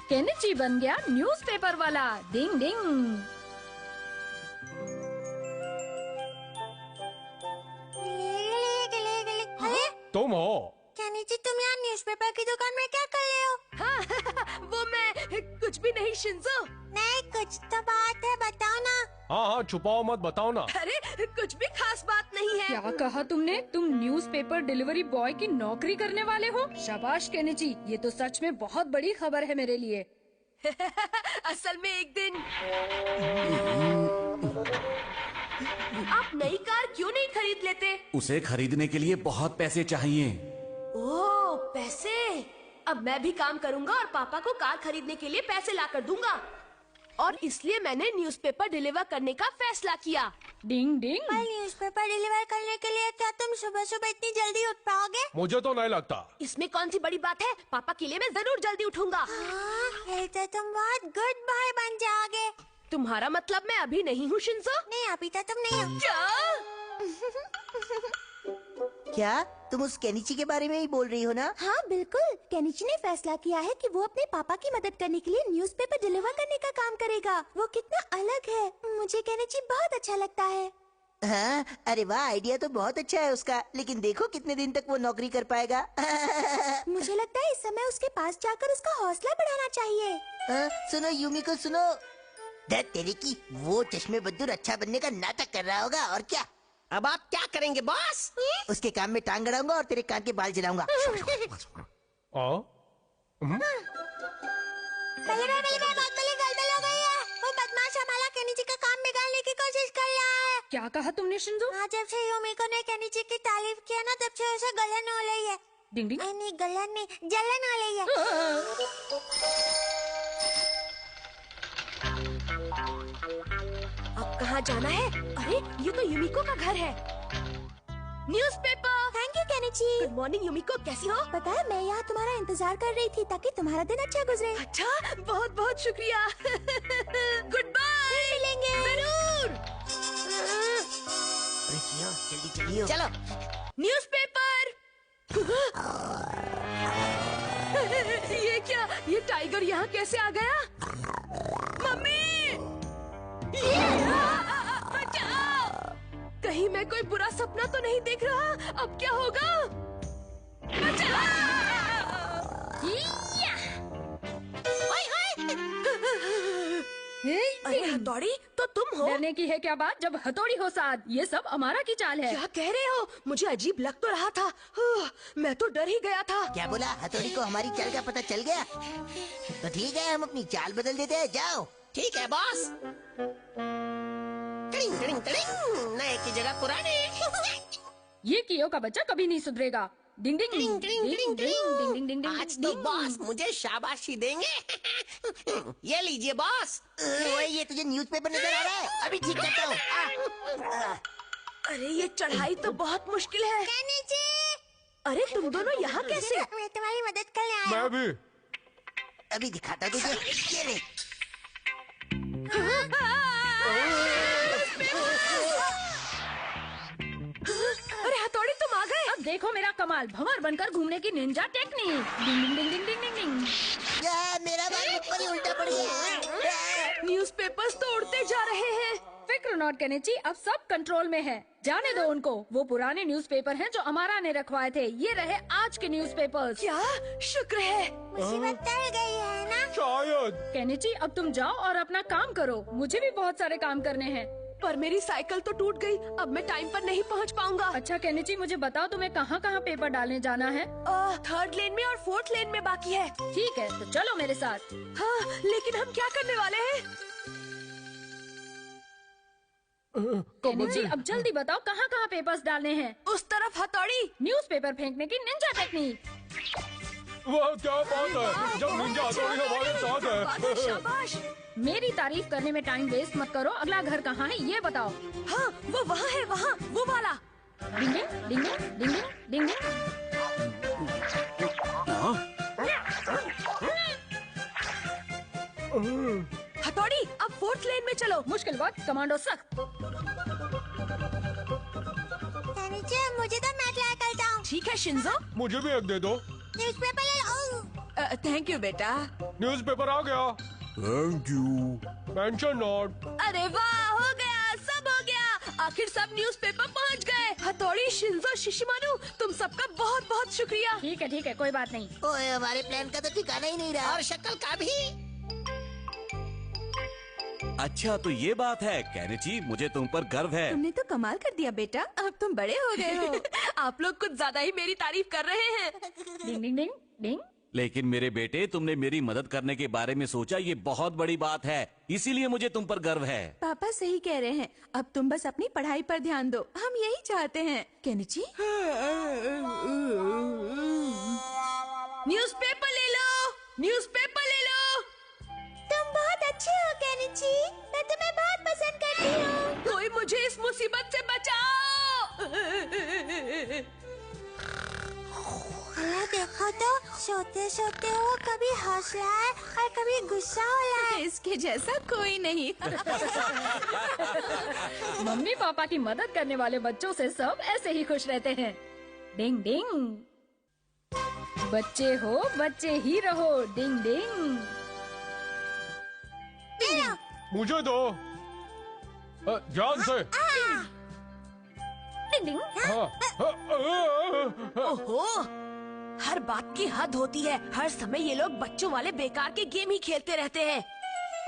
Kenichi बन गया newspaper वाला। डिंग डिंग। तुम हो? केनिची, तुम यहाँ न्यूज़पेपर की दुकान में क्या कर रहे हो? हाँ, वो मैं कुछ भी नहीं शिंजो। नहीं, कुछ तो बात है, बताओ ना। हाँ, छुपाओ मत, बताओ ना। अरे कुछ भी खास बात नहीं है। क्या कहा तुमने? तुम न्यूज़पेपर डिलीवरी बॉय की नौकरी करने वाले हो? शाबाश केनिची, ये तो सच में बहुत बड़ी खबर है मेरे लिए। असल में एक दिन आप नई कार क्यों नहीं खरीद लेते? उसे खरीदने के लिए बहुत पैसे चाहिए। ओह, पैसे। अब मैं भी काम करूंगा और पापा को कार खरीदने के लिए पैसे ला कर दूंगा। और इसलिए मैंने न्यूज़पेपर डिलीवर करने का फैसला किया। डिंग डिंग। पर न्यूज़पेपर डिलीवर करने के लिए क्या तुम सुबह सुबह इतनी जल्दी उठ पाओगे? मुझे तो नहीं लगता। इसमें कौन सी बड़ी बात है? पापा के लिए मैं जरूर जल्दी उठूंगा। फिर तो तुम बहुत गुड बॉय बन जाओगे। तुम्हारा मतलब मैं अभी नहीं हूँ शिंजो? नहीं, अभी तो तुम नहीं हो। क्या? क्या तुम उस केनिची के बारे में ही बोल रही हो ना? हाँ बिल्कुल, केनिची ने फैसला किया है कि वो अपने पापा की मदद करने के लिए न्यूज़पेपर डिलीवर करने का काम करेगा। वो कितना अलग है, मुझे केनिची बहुत अच्छा लगता है। हाँ, अरे वाह, आइडिया तो बहुत अच्छा है उसका, लेकिन देखो कितने दिन तक वो नौकरी कर पाएगा। मुझे लगता है इस समय उसके पास जाकर उसका हौसला बढ़ाना चाहिए। सुनो यूमी को सुनो। दर्द तेरे की, वो चश्मे बद्दूर अच्छा बनने का नाटक कर रहा होगा और क्या। अब आप क्या करेंगे बॉस? उसके काम में टांग अड़ाऊंगा और तेरे कान के बाल जलाऊंगा। गड़बड़ हो गई है। वो बदमाश हमारा केनिची का काम बिगाड़ने की कोशिश कर रहा है। क्या कहा तुमने शिंजो? हाँ, जब से यूमिको ने केनिची की तारीफ किया ना, तब से उसे गलन हो रही है। डिंग डिंग। नहीं, गलन नहीं, जलन हो रही है। अब कहाँ जाना है? अरे ये तो यूमिको का घर है। Newspaper. Thank you Kenichi. Good morning Yumiko, कैसी हो? पता है, मैं यहाँ तुम्हारा इंतजार कर रही थी ताकि तुम्हारा दिन अच्छा गुजरे। अच्छा, बहुत बहुत शुक्रिया। Good bye. मिलेंगे जरूर। जल्दी चलिए। चलो। न्यूज़पेपर। ये क्या? ये टाइगर यहाँ कैसे आ गया? मम्मी, बचाओ! कहीं मैं कोई बुरा सपना तो नहीं देख रहा? अब क्या होगा? अरे हथौड़ी, तो तुम हो? डरने की है क्या बात, जब हथौड़ी हो साथ। ये सब अमारा की चाल है। क्या कह रहे हो? मुझे अजीब लग तो रहा था। मैं तो डर ही गया था। क्या बोला? हथौड़ी को हमारी चाल का पता चल गया? तो ठीक है, हम अपनी चाल बदल देते हैं। जाओ। ठीक है बॉस। टिड़िंग टिड़िंग टिड़िंग, नए की जगह पुराने। ये कियो का बच्चा कभी नहीं सुधरेगा। डिंग डिंग टिड़िंग टिड़िंग टिड़िंग डिंग डिंग डिंग टिड़िंग। आज तो बॉस मुझे शाबाशी देंगे। ये लीजिए बॉस। ओए, ये तुझे न्यूज़पेपर नजर आ रहा है? अभी ठीक करता हूँ। अरे ये चढ़ाई तो बहुत मुश्किल है। केनिची, अरे तुम दोनों यहाँ कैसे? मैं तुम्हारी मदद करने आया मैं हूँ। भी। अभी दिखाता तुझे। ये ले। अरे हथौड़ी, तुम आ गए। अब देखो मेरा कमाल, भंवर बनकर घूमने की निंजा टेक्निक। डिंग डिंग डिंग डिंग डिंग डिंग। मेरा बाल ऊपर ही उल्टा पड़ गया। न्यूज़पेपर्स तो उड़ते जा रहे हैं। फिक्र नॉट केनिची, अब सब कंट्रोल में है। जाने दो उनको। वो पुराने न्यूज़पेपर हैं जो अमारा ने रखवाए थे। ये रहे आज के न्यूज़पेपर्स। क्या? शुक्र है। मुसीबत टल गई है ना? शायद। केनिची, अब तुम जाओ और अपना काम करो। मुझे भी बहुत सारे काम करने हैं। पर मेरी साइकिल तो टूट गई। अब मैं टाइम पर नहीं पहुंच पाऊंगा। अच्छा केनिची, मुझे बताओ तुम्हें कहाँ कहाँ पेपर डालने जाना है? थर्ड लेन में और फोर्थ लेन में बाकी है। ठीक है, तो चलो मेरे साथ। हाँ, लेकिन हम क्या करने वाले हैं? केनिची, अब जल्दी बताओ कहाँ कहाँ पेपर्स डालने हैं? उस तरफ हथौड़ी। न्यूज़पेपर फेंकने की निंजा टेक्निक। वह क्या बात है, जब निंजा हथौड़ी हमारे साथ है। शाबाश। मेरी तारीफ करने में टाइम वेस्ट मत करो। अगला घर कहाँ है ये बताओ। हाँ, वो वहाँ है, वहाँ, वो वाला। डिंग डिंग डिंग डिंग डिंग डिंग डिंग। हथौड़ी, अब फोर्थ लेन में चलो। मुश्किल वक्त, कमांडो सख्त। केनिची, मुझे तो मैं ट्राई करता हूँ। ठीक है शिंजो। मुझे भी एक दे दो। न्यूज़पेपर ले लो। थैंक यू बेटा। न्यूज़पेपर आ गया। Thank you. Mention note. अरे वाह, हो गया, सब हो गया। आखिर सब न्यूज़पेपर पहुंच गए। हथौड़ी, शिंजो, शिशिमारू, तुम सबका बहुत बहुत शुक्रिया। ठीक है, कोई बात नहीं। ओए, हमारे प्लान का तो ठिकाना ही नहीं रहा। और शक्ल का भी। अच्छा तो ये बात है केनिची, मुझे तुम पर गर्व है। तुमने तो कमाल कर दिया बेटा, अब तुम बड़े हो गए हो। आप लोग कुछ ज्यादा ही मेरी तारीफ कर रहे हैं। डिंग डिंग डिंग डिंग। लेकिन मेरे बेटे, तुमने मेरी मदद करने के बारे में सोचा, ये बहुत बड़ी बात है, इसीलिए मुझे तुम पर गर्व है। पापा सही कह रहे हैं, अब तुम बस अपनी पढ़ाई पर ध्यान दो, हम यही चाहते हैं। केनिची, न्यूज़पेपर ले लो, न्यूज़पेपर ले लो। तुम बहुत अच्छे हो केनिची, मैं तुम्हें बहुत पसंद करती हूँ। कोई मुझे इस मुसीबत से बचाओ। देखो तो, सोते सोते वो कभी हौसला है और कभी गुस्सा होला है। इसके जैसा कोई नहीं। मम्मी पापा की मदद करने वाले बच्चों से सब ऐसे ही खुश रहते हैं। डिंग डिंग। बच्चे हो, बच्चे ही रहो। डिंग डिंग। मुझे दो। ध्यान से। डिंग डिंग। ओहो, हर बात की हद होती है। हर समय ये लोग बच्चों वाले बेकार के गेम ही खेलते रहते हैं।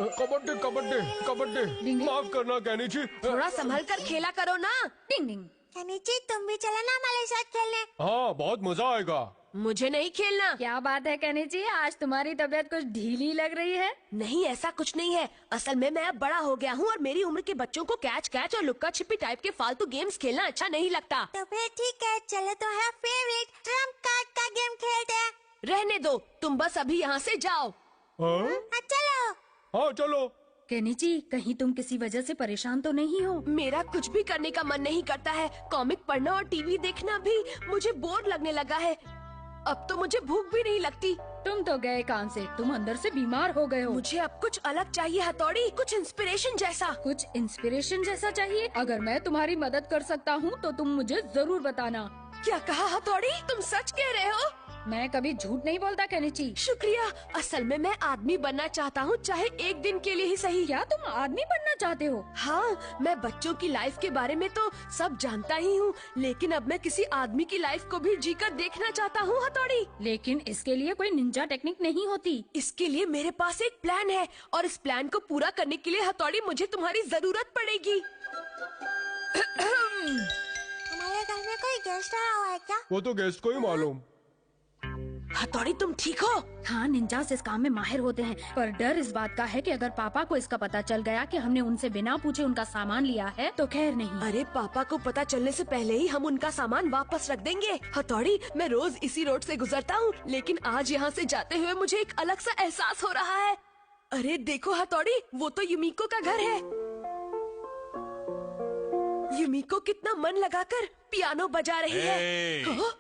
कबड्डी कबड्डी कबड्डी। माफ करना केनिची। थोड़ा संभल कर खेला करो ना। डिंग डिंग। केनिची, तुम भी चलो ना हमारे साथ खेलने। हाँ, बहुत मजा आएगा। मुझे नहीं खेलना। क्या बात है केनिची, आज तुम्हारी तबीयत कुछ ढीली लग रही है। नहीं, ऐसा कुछ नहीं है। असल में मैं अब बड़ा हो गया हूँ और मेरी उम्र के बच्चों को कैच कैच और लुक्का छिपी टाइप के फालतू गेम्स खेलना अच्छा नहीं लगता। तो फिर ठीक है, चलो तुम्हारा फेवरेट ट्रम्प कार्ड का गेम खेलते हैं। रहने दो, तुम बस अभी यहाँ से जाओ। चलो। हाँ चलो। केनिची, कहीं तुम किसी वजह से परेशान तो नहीं हो? मेरा कुछ भी करने का मन नहीं करता है। कॉमिक पढ़ना और टीवी देखना भी मुझे बोर लगने लगा है। अब तो मुझे भूख भी नहीं लगती। तुम तो गए काम से, तुम अंदर से बीमार हो गए हो। मुझे अब कुछ अलग चाहिए हथौड़ी, कुछ इंस्पिरेशन जैसा। कुछ इंस्पिरेशन जैसा चाहिए? अगर मैं तुम्हारी मदद कर सकता हूँ तो तुम मुझे जरूर बताना। क्या कहा हथौड़ी, तुम सच कह रहे हो? मैं कभी झूठ नहीं बोलता केनिची। शुक्रिया। असल में मैं आदमी बनना चाहता हूँ, चाहे एक दिन के लिए ही सही। क्या तुम आदमी बनना चाहते हो? हाँ, मैं बच्चों की लाइफ के बारे में तो सब जानता ही हूँ, लेकिन अब मैं किसी आदमी की लाइफ को भी जीकर देखना चाहता हूँ हथौड़ी। लेकिन इसके लिए कोई निंजा टेक्निक नहीं होती। इसके लिए मेरे पास एक प्लान है और इस प्लान को पूरा करने के लिए हथौड़ी मुझे तुम्हारी जरूरत पड़ेगी। हमारे घर में कोई गेस्ट आया हुआ है क्या? वो तो गेस्ट को ही मालूम। हथौड़ी, तुम ठीक हो? हाँ, निंजास इस काम में माहिर होते हैं, पर डर इस बात का है कि अगर पापा को इसका पता चल गया कि हमने उनसे बिना पूछे उनका सामान लिया है तो खैर नहीं। अरे पापा को पता चलने से पहले ही हम उनका सामान वापस रख देंगे। हथौड़ी, मैं रोज इसी रोड से गुजरता हूँ, लेकिन आज यहाँ से जाते हुए मुझे एक अलग सा एहसास हो रहा है। अरे देखो हथौड़ी, वो तो युमिको का घर है। युमिको कितना मन लगाकर पियानो बजा रही है। हाँ?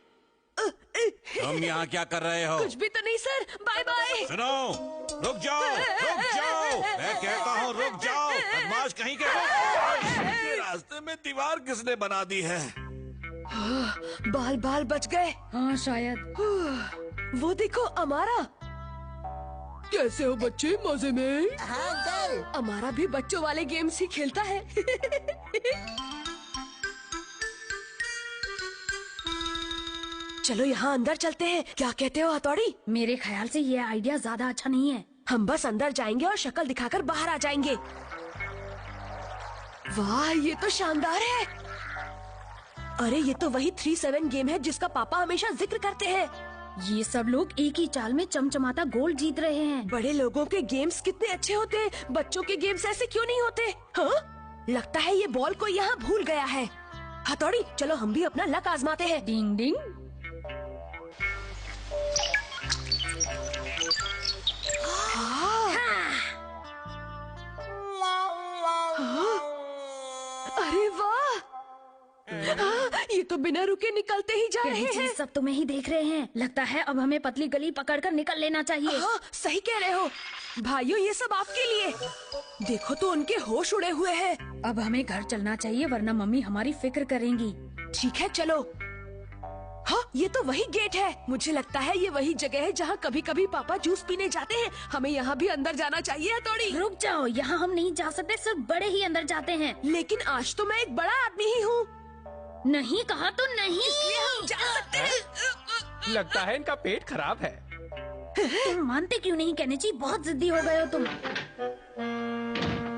तुम यहाँ क्या कर रहे हो? कुछ भी तो नहीं सर, बाय बाय। सुनो, रुक जाओ, रुक जाओ, मैं कहता हूँ रुक जाओ, बदमाश कहीं के। ये रास्ते में दीवार किसने बना दी है? बाल बाल बच गए। हाँ शायद। वो देखो अमारा। कैसे हो बच्चे, मजे में? हाँ अंकल। अमारा भी बच्चों वाले गेम्स ही खेलता है। चलो यहाँ अंदर चलते हैं, क्या कहते हो हथौड़ी? मेरे ख्याल से ये आइडिया ज्यादा अच्छा नहीं है। हम बस अंदर जाएंगे और शक्ल दिखाकर बाहर आ जाएंगे। वाह, ये तो शानदार है। अरे ये तो वही 3-7 गेम है जिसका पापा हमेशा जिक्र करते हैं। ये सब लोग एक ही चाल में चमचमाता गोल्ड जीत रहे हैं। बड़े लोगों के गेम्स कितने अच्छे होते हैं, बच्चों के गेम्स ऐसे क्यों नहीं होते? हाँ? लगता है ये बॉल को यहाँ भूल गया है। हथौड़ी, चलो हम भी अपना लक आजमाते हैं। डिंग डिंग। अरे वाह, ये तो बिना रुके निकलते ही जा रहे हैं। सब तुम्हें ही देख रहे हैं। लगता है अब हमें पतली गली पकड़कर निकल लेना चाहिए। हाँ, सही कह रहे हो भाइयों, ये सब आपके लिए। देखो तो उनके होश उड़े हुए हैं। अब हमें घर चलना चाहिए वरना मम्मी हमारी फिक्र करेंगी। ठीक है चलो। हाँ, ये तो वही गेट है। मुझे लगता है ये वही जगह है जहाँ कभी कभी पापा जूस पीने जाते हैं। हमें यहाँ भी अंदर जाना चाहिए हथौड़ी। रुक जाओ, यहाँ हम नहीं जा सकते, सिर्फ बड़े ही अंदर जाते हैं। लेकिन आज तो मैं एक बड़ा आदमी ही हूँ। नहीं कहा तो नहीं। इसलिए हम जा सकते हैं। लगता है इनका पेट खराब है। तुम मानते क्यों नहीं केनिची? बहुत जिद्दी हो गए हो तुम।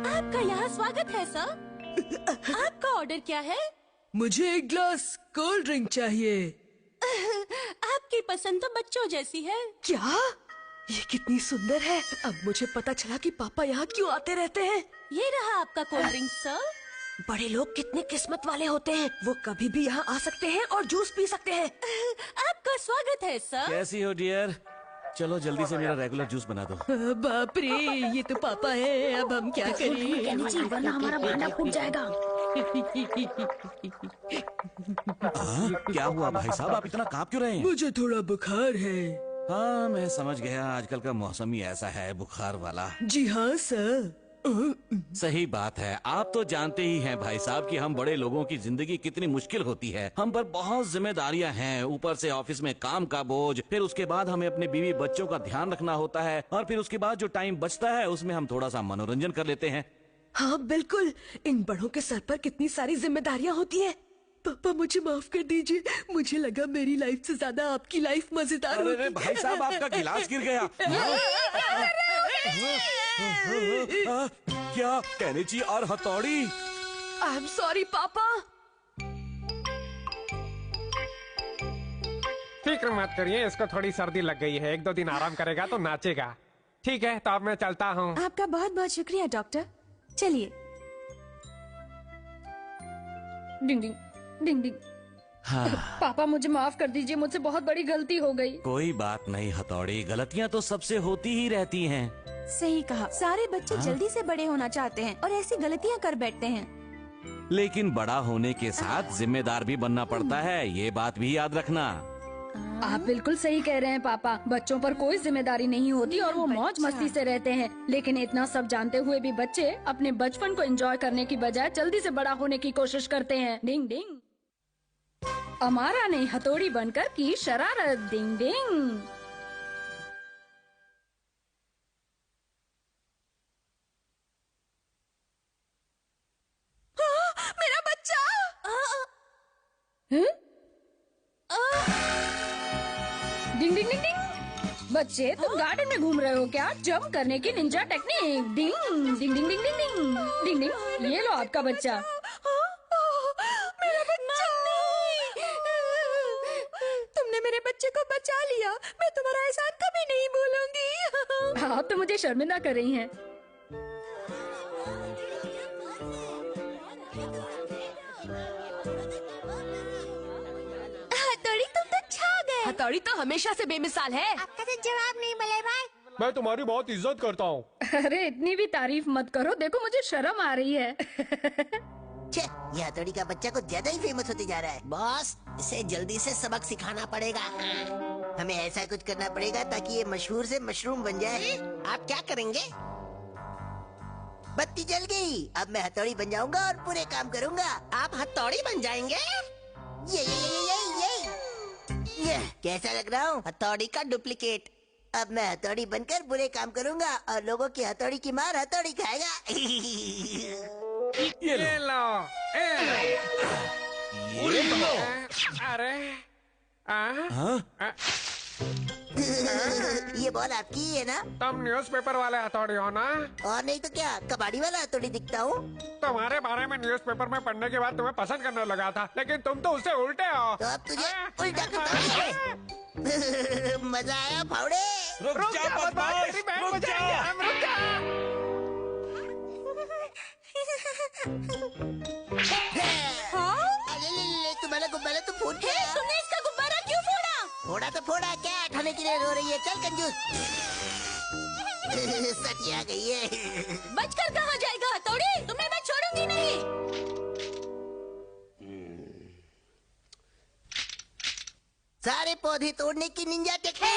आपका यहाँ स्वागत है सर। आपका ऑर्डर क्या है? मुझे एक ग्लास कोल्ड ड्रिंक चाहिए। आपकी पसंद तो बच्चों जैसी है। क्या? ये कितनी सुंदर है। अब मुझे पता चला कि पापा यहाँ क्यों आते रहते हैं। ये रहा आपका कोल्ड ड्रिंक सर। बड़े लोग कितने किस्मत वाले होते हैं। वो कभी भी यहाँ आ सकते हैं और जूस पी सकते हैं। आपका स्वागत है सर। कैसी हो डियर? चलो जल्दी से मेरा रेगुलर जूस बना दो। बाप रे, ये तो पापा है। अब हम क्या करें? केनिची, वरना हमारा भांडा फूट जाएगा। क्या हुआ भाई साहब, आप इतना कांप क्यों रहे हैं? मुझे थोड़ा बुखार है। हाँ मैं समझ गया, आजकल का मौसम ही ऐसा है, बुखार वाला। जी हाँ सर। सही बात है। आप तो जानते ही हैं भाई साहब कि हम बड़े लोगों की जिंदगी कितनी मुश्किल होती है। हम पर बहुत जिम्मेदारियां हैं, ऊपर से ऑफिस में काम का बोझ, फिर उसके बाद हमें अपने बीवी बच्चों का ध्यान रखना होता है, और फिर उसके बाद जो टाइम बचता है उसमें हम थोड़ा सा मनोरंजन कर लेते हैं। हाँ बिल्कुल, इन बड़ों के सर पर कितनी सारी जिम्मेदारियां होती हैं। पापा मुझे माफ कर दीजिए। मुझे लगा मेरी लाइफ से ज्यादा आपकी लाइफ मजेदार होगी। अरे भाई साहब, आपका गिलास गिर गया। क्या केनिची और हथौड़ी? आई एम सॉरी पापा। फिक्र मत करिए, इसको थोड़ी सर्दी लग गई है, 1-2 दिन आराम करेगा तो नाचेगा। ठीक है, तो अब मैं चलता हूँ। आपका बहुत बहुत शुक्रिया डॉक्टर। चलिए। डिंग डिंग डिंग डिंग। हाँ। पापा मुझे माफ कर दीजिए, मुझसे बहुत बड़ी गलती हो गई। कोई बात नहीं हथौड़ी, गलतियाँ तो सबसे होती ही रहती हैं। सही कहा। सारे बच्चे जल्दी से बड़े होना चाहते हैं और ऐसी गलतियाँ कर बैठते हैं। लेकिन बड़ा होने के साथ जिम्मेदार भी बनना पड़ता है, ये बात भी याद रखना। आप बिल्कुल सही कह रहे हैं पापा। बच्चों पर कोई जिम्मेदारी नहीं होती और वो मौज मस्ती से रहते हैं। लेकिन इतना सब जानते हुए भी बच्चे अपने बचपन को एंजॉय करने की बजाय जल्दी से बड़ा होने की कोशिश करते हैं। डिंग डिंग। अमारा ने हथौड़ी बनकर की शरारत। डिंग डिंग। मेरा बच्चा। डिंग डिंग डिंग डिंग। बच्चे, तुम गार्डन में घूम रहे हो क्या? जंप करने की निंजा टेक्निक। डिंग डिंग डिंग डिंग डिंग डिंग डिंग डिंग। ये लो आपका बच्चा। मेरा बच्चा। तुमने मेरे बच्चे को बचा लिया। मैं तुम्हारा एहसान कभी नहीं भूलूंगी। आप तो मुझे शर्मिंदा कर रही हैं। हथौड़ी, तुम तो छा गए। हथौड़ी तो हमेशा से बेमिसाल है। आपका तो जवाब नहीं बल्ले भाई। मैं तुम्हारी बहुत इज्जत करता हूँ। अरे इतनी भी तारीफ मत करो, देखो मुझे शर्म आ रही है। छे, ये हथौड़ी का बच्चा कुछ ज्यादा ही फेमस होते जा रहा है। बॉस, इसे जल्दी से सबक सिखाना पड़ेगा। हमें ऐसा कुछ करना पड़ेगा ताकि ये मशहूर से मशरूम बन जाए। आप क्या करेंगे? बत्ती जल गई, अब मैं हथौड़ी बन जाऊंगा और पूरे काम करूंगा। आप हथौड़ी बन जाएंगे? ये कैसा लग रहा हूँ? हथौड़ी का डुप्लीकेट। अब मैं हथौड़ी बनकर बुरे काम करूंगा और लोगों की हथौड़ी की मार हथौड़ी खाएगा। ये लो। ये लो। अरे हाँ? ये बॉल आपकी ही है ना? तुम न्यूज़पेपर वाले हथौड़ी हो ना? और नहीं तो क्या, कबाड़ी वाला हथौड़ी दिखता हूँ। तुम्हारे बारे में न्यूज़पेपर में पढ़ने के बाद तुम्हें पसंद करने लगा था, लेकिन तुम तो उससे उल्टे हो। तो अब तुझे उल्टा करता हूँ। मजा आया फावड़े? रुक जा बदमाश, तेरी बैंड रुक बजाएंगे जा। हम, रुक जा। ले, तुम्हारा गुब्बारा तो फूट गया। तुमने इसका गुब्बारा क्यों फोड़ा? फोड़ा तो फोड़ा, क्या उठाने के लिए रो रही है? चल कंजूस। सच आ गई है। बचकर कहाँ जाएगा हथौड़ी? तुम्हें मैं छोड़ूंगी नहीं। सारे पौधे तोड़ने की निंजा टेक्निक।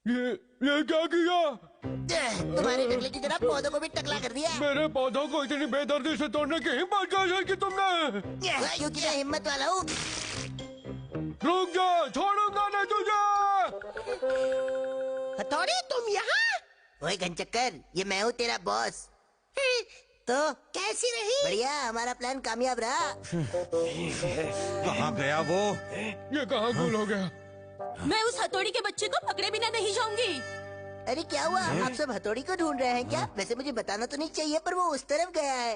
ये क्या किया? तुम्हारे टकले की तरह पौधों को भी टकला कर दिया। मेरे पौधों को इतनी बेदर्दी से तोड़ने की हिम्मत कैसे की तुमने? क्योंकि मैं हिम्मत वाला हूँ। रुक जा, छोड़ूंगा नहीं तुझे। हथौड़ी तुम यहाँ? ओए घनचक्कर, ये मैं हूँ तेरा बॉस। तो कैसी रही? बढ़िया, हमारा प्लान कामयाब रहा। कहाँ गया वो? ये कहाँ गुल हो गया? मैं उस हथौड़ी के बच्चे को पकड़े बिना नहीं जाऊंगी। अरे क्या हुआ? आप सब हथौड़ी को ढूंढ रहे हैं क्या? वैसे मुझे बताना तो नहीं चाहिए, पर वो उस तरफ गया है।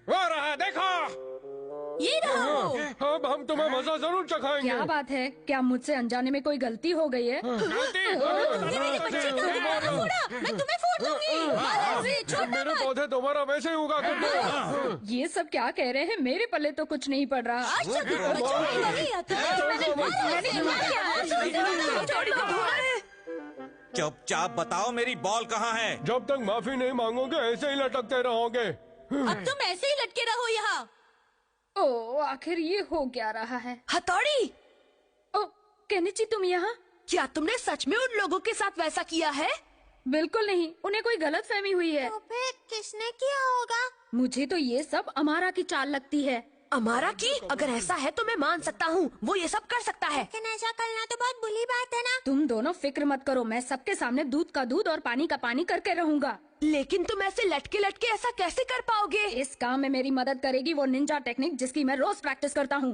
वो रहा, देखो। ये रहा वो। अब हम तुम्हें मजा जरूर चखाएंगे। क्या बात है? क्या मुझसे अनजाने में कोई गलती हो गई है? मैं तुम्हें फोड़ दूंगी। मेरे पौधे दोबारा वैसे ही उगा कर दो। ये सब क्या कह रहे हैं? मेरे पल्ले तो कुछ नहीं पड़ रहा। चुपचाप बताओ मेरी बॉल कहाँ है? जब तक माफी नहीं मांगोगे ऐसे ही लटकते रहोगे। अब तुम ऐसे ही लटके रहो यहाँ। ओ, आखिर ये हो क्या रहा है? हथौड़ी, ओ, केनिची तुम यहाँ? क्या तुमने सच में उन लोगों के साथ वैसा किया है? बिल्कुल नहीं, उन्हें कोई गलत फहमी हुई है। तो फिर किसने किया होगा? मुझे तो ये सब अमारा की चाल लगती है। अमारा की? अगर ऐसा है तो मैं मान सकता हूँ, वो ये सब कर सकता है। लेकिन ऐसा करना तो बहुत बुरी बात है ना। तुम दोनों फिक्र मत करो, मैं सबके सामने दूध का दूध और पानी का पानी करके रहूंगा। लेकिन तुम ऐसे लटके लटके ऐसा कैसे कर पाओगे? इस काम में मेरी मदद करेगी वो निंजा टेक्निक जिसकी मैं रोज प्रैक्टिस करता हूँ।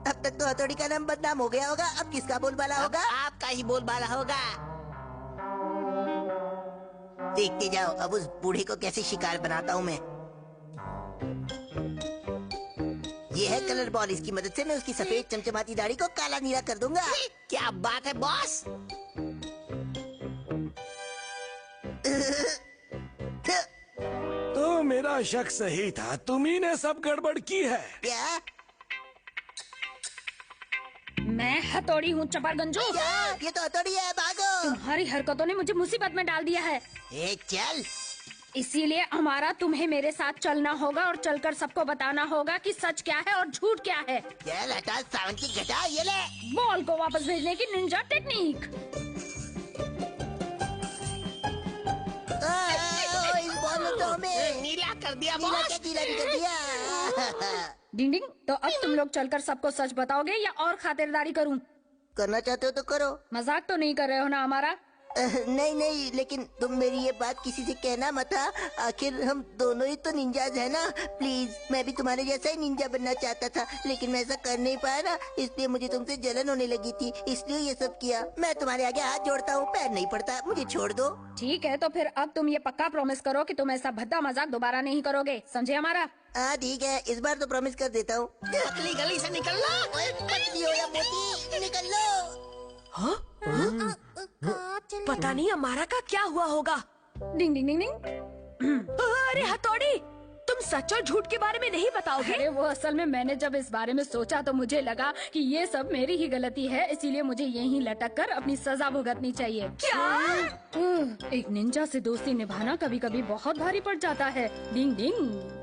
अब तक तो हथौड़ी का नाम बदनाम हो गया होगा, अब किसका बोलबाला होगा? आपका ही बोलबाला होगा। देखते जाओ, अब उस बूढ़े को कैसे शिकार बनाता हूँ मैं। ये है कलर बॉल, इसकी मदद से मैं उसकी सफेद चमचमाती दाढ़ी को काला नीला कर दूंगा। क्या बात है बॉस? तो मेरा शक सही था, तुम्ही ने सब गड़बड़ की है। क्या? मैं हथौड़ी हूँ चपरगंजू। क्या? ये तो हथौड़ी है, भागो। तुम्हारी हरकतों ने मुझे मुसीबत में डाल दिया है। ए चल। इसीलिए हमारा तुम्हें मेरे साथ चलना होगा और चलकर सबको बताना होगा कि सच क्या है और झूठ क्या है। चल हटा सावन की घटा, ये ले। बॉल को वापस भेजने की निंजा टेक्निक। इस बॉल ने तो हमें नीला कर दिया नीला बॉस। क्या नीला भी कर दिया। डिंग डिंग, तो अब तुम लोग चलकर सबको सच बताओगे या और खातिरदारी करूं? करना चाहते हो तो करो। मजाक तो नहीं कर रहे हो ना हमारा? नहीं नहीं, लेकिन तुम मेरी ये बात किसी से कहना मत। आखिर हम दोनों ही तो निंजाज है ना। प्लीज, मैं भी तुम्हारे जैसा ही निंजा बनना चाहता था, लेकिन मैं ऐसा कर नहीं पाया ना, इसलिए मुझे तुमसे जलन होने लगी थी, इसलिए ये सब किया। मैं तुम्हारे आगे हाथ जोड़ता हूँ, पैर नहीं पड़ता, मुझे छोड़ दो। ठीक है, तो फिर अब तुम ये पक्का प्रॉमिस करो कि तुम ऐसा भद्दा मजाक दोबारा नहीं करोगे, समझे हमारा? हाँ ठीक है, इस बार तो प्रॉमिस कर देता हूँ। पतली गली से निकल लो। पतली हो या मोटी, निकल लो। हाँ? पता नहीं हमारा का क्या हुआ होगा। डिंग डिंग डिंग डिंग। अरे हथौड़ी, तुम सच और झूठ के बारे में नहीं बताओगे? अरे वो असल में मैंने जब इस बारे में सोचा तो मुझे लगा कि ये सब मेरी ही गलती है, इसीलिए मुझे यहीं लटक कर अपनी सजा भुगतनी चाहिए। क्या? एक निंजा से दोस्ती निभाना कभी कभी बहुत भारी पड़ जाता है। डिंग डिंग।